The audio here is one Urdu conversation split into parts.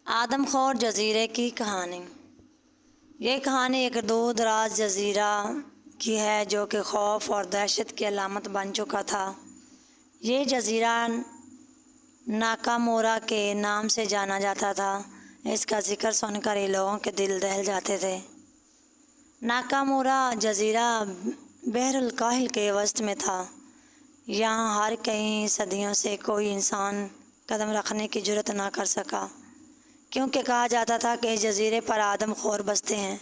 آدم خور جزیرے کی کہانی۔ یہ کہانی ایک دور دراز جزیرہ کی ہے جو کہ خوف اور دہشت کی علامت بن چکا تھا۔ یہ جزیرہ ناکامورا کے نام سے جانا جاتا تھا۔ اس کا ذکر سن کر ہی لوگوں کے دل دہل جاتے تھے۔ ناکامورا جزیرہ بحر الکاہل کے وسط میں تھا۔ یہاں ہر کئی صدیوں سے کوئی انسان قدم رکھنے کی جرات نہ کر سکا، کیونکہ کہا جاتا تھا کہ اس جزیرے پر آدم خور بستے ہیں۔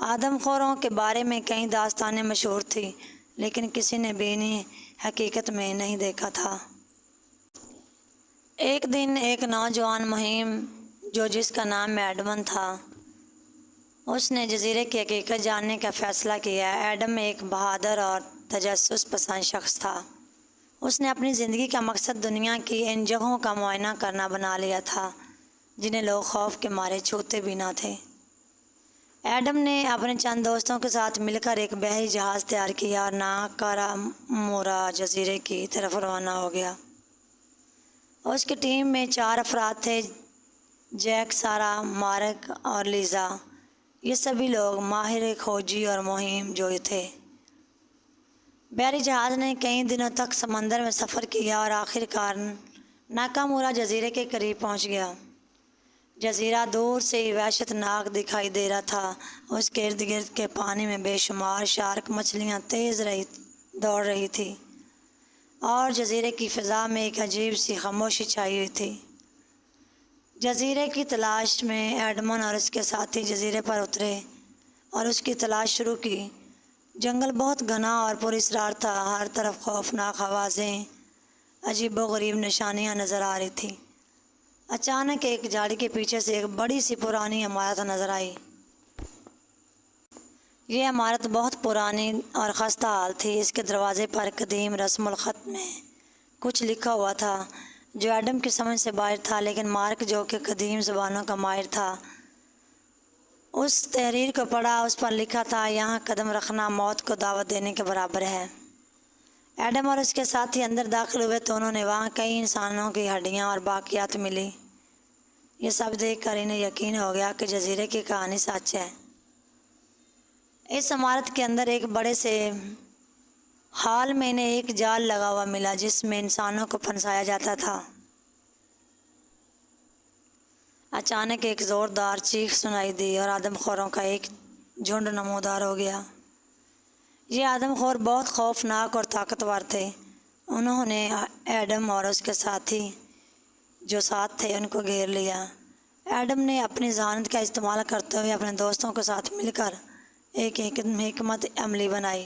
آدم خوروں کے بارے میں کئی داستانیں مشہور تھیں، لیکن کسی نے بھی انہیں حقیقت میں نہیں دیکھا تھا۔ ایک دن ایک نوجوان مہم جس کا نام ایڈمن تھا، اس نے جزیرے کی حقیقت جاننے کا فیصلہ کیا۔ ایڈم ایک بہادر اور تجسس پسند شخص تھا۔ اس نے اپنی زندگی کا مقصد دنیا کی ان جگہوں کا معائنہ کرنا بنا لیا تھا جنہیں لوگ خوف کے مارے چھوتے بھی نہ تھے۔ ایڈم نے اپنے چند دوستوں کے ساتھ مل کر ایک بحری جہاز تیار کیا اور ناکامورا جزیرے کی طرف روانہ ہو گیا۔ اس کی ٹیم میں 4 افراد تھے: جیک، سارا، مارک اور لیزا۔ یہ سبھی لوگ ماہر کھوجی اور مہم جوئی تھے۔ بحری جہاز نے کئی دنوں تک سمندر میں سفر کیا اور آخر کار ناکامورا جزیرے کے قریب پہنچ گیا۔ جزیرہ دور سے ہی وحشت ناک دکھائی دے رہا تھا۔ اس کے ارد گرد کے پانی میں بے شمار شارک مچھلیاں تیز دوڑ رہی تھی اور جزیرے کی فضا میں ایک عجیب سی خاموشی چھائی ہوئی تھی۔ جزیرے کی تلاش میں ایڈمن اور اس کے ساتھی جزیرے پر اترے اور اس کی تلاش شروع کی۔ جنگل بہت گھنا اور پراسرار تھا۔ ہر طرف خوفناک آوازیں، عجیب و غریب نشانیاں نظر آ رہی تھیں۔ اچانک ایک جھاڑی کے پیچھے سے ایک بڑی سی پرانی عمارت نظر آئی۔ یہ عمارت بہت پرانی اور خستہ حال تھی۔ اس کے دروازے پر قدیم رسم الخط میں کچھ لکھا ہوا تھا جو ایڈم کی سمجھ سے باہر تھا، لیکن مارک جو کہ قدیم زبانوں کا ماہر تھا اس تحریر کو پڑھا۔ اس پر لکھا تھا: یہاں قدم رکھنا موت کو دعوت دینے کے برابر ہے۔ ایڈم اور اس کے ساتھی اندر داخل ہوئے تو انہوں نے وہاں کئی انسانوں کی ہڈیاں اور باقیات ملی۔ یہ سب دیکھ کر انہیں یقین ہو گیا کہ جزیرے کی کہانی سچ ہے۔ اس عمارت کے اندر ایک بڑے سے ہال میں انہیں ایک جال لگا ہوا ملا جس میں انسانوں کو پھنسایا جاتا تھا۔ اچانک ایک زوردار چیخ سنائی دی اور آدم خوروں کا ایک جھنڈ نمودار ہو گیا۔ یہ آدم خور بہت خوفناک اور طاقتور تھے۔ انہوں نے ایڈم اور اس کے ساتھی جو ساتھ تھے ان کو گھیر لیا۔ ایڈم نے اپنی ذہانت کا استعمال کرتے ہوئے اپنے دوستوں کے ساتھ مل کر ایک حکمت عملی بنائی۔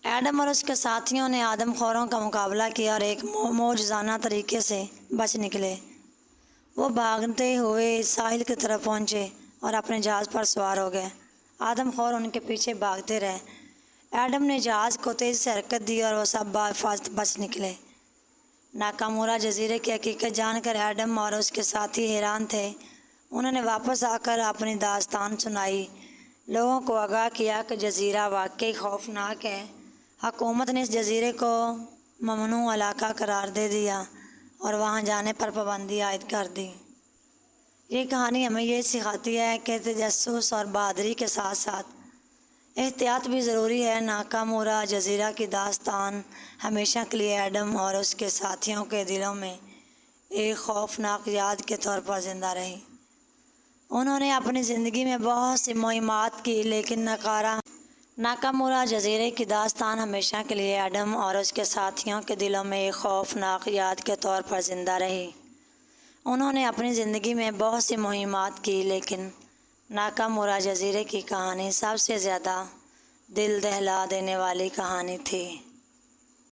ایڈم اور اس کے ساتھیوں نے آدم خوروں کا مقابلہ کیا اور ایک معجزانہ طریقے سے بچ نکلے۔ وہ بھاگتے ہوئے ساحل کی طرف پہنچے اور اپنے جہاز پر سوار ہو گئے۔ آدم خور ان کے پیچھے بھاگتے رہے۔ ایڈم نے جہاز کو تیزی سے حرکت دی اور وہ سب بحفاظت بچ نکلے۔ ناکامورا جزیرے کی حقیقت جان کر ایڈم اور اس کے ساتھی حیران تھے۔ انہوں نے واپس آ کر اپنی داستان سنائی، لوگوں کو آگاہ کیا کہ جزیرہ واقعی خوفناک ہے۔ حکومت نے اس جزیرے کو ممنوع علاقہ قرار دے دیا اور وہاں جانے پر پابندی عائد کر دی۔ یہ کہانی ہمیں یہ سکھاتی ہے کہ تجسس اور بہادری کے ساتھ ساتھ احتیاط بھی ضروری ہے۔ ناکامورا جزیرہ کی داستان ہمیشہ کے لیے ایڈم اور اس کے ساتھیوں کے دلوں میں ایک خوفناک یاد کے طور پر زندہ رہی۔ انہوں نے اپنی زندگی میں بہت سی مہمات کی، لیکن ناکامورا جزیرے کی داستان ہمیشہ کے لیے ایڈم اور اس کے ساتھیوں کے دلوں میں ایک خوفناک یاد کے طور پر زندہ رہی۔ انہوں نے اپنی زندگی میں بہت سی مہمات کی، لیکن ناکامورا جزیرے کی کہانی سب سے زیادہ دل دہلا دینے والی کہانی تھی۔